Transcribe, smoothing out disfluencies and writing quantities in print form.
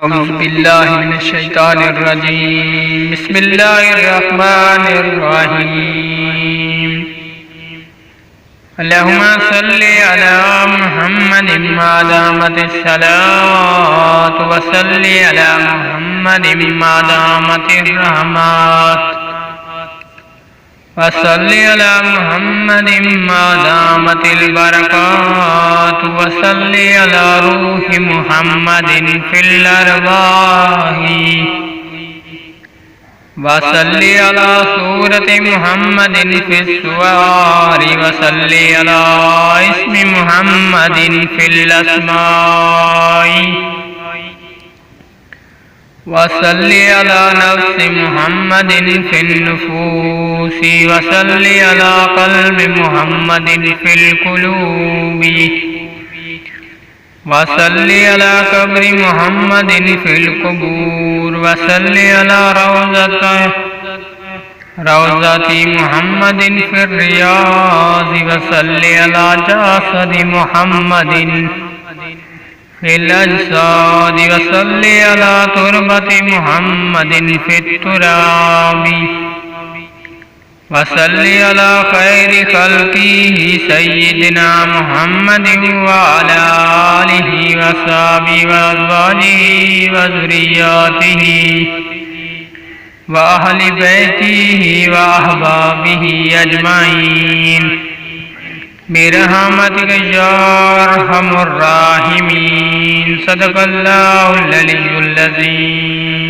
अऊज़ु बिल्लाहि मिनश शैतानिर रजीम। बिस्मिल्लाहिर रहमानिर रहीम। अल्लाहुम्मा सल्लि अला मुहम्मदिन मा दामतिस सलावतु व सल्लि अला मुहम्मदिन मा दामतिर रहमत व सल्लि अला मुहम्मदिन मा दामतिल बरकातु व सल्लि अला रूहि मुहम्मदिन फिल अरवाही व सल्लि अला सूरति मुहम्मदिन फिस सुवारी व सल्लि अला इस्मि मुहम्मदिन फिल अस्माई व सल्लि अला नफ्सि मुहम्मदिन फिन नुफूसी व सल्लि अला क़ल्बि मुहम्मदिन फिल क़ुलूबि व सल्लि अला क़ब्रि मुहम्मदिन फिल क़ुबूर व सल्लि अला रौज़ति मुहम्मदिन फिर रियाज़ व सल्लि अला जासदि मुहम्मदिन फिल अजसाद व सल्लि अला तुरबति मुहम्मदिन फित तुराबी व सल्लि अला खैरि खल्क़िही सय्यिदिना मुहम्मदिन व अला आलिही व अस्हाबिही व अज़वाजिही व ज़ुर्रिय्यतिही व अहलि बैतिही व अहबाबिही अजमाइन बिरहमतिक या अरहमुर राहिमीन। सदक़ल्लाहुल अलीयुल अज़ीम।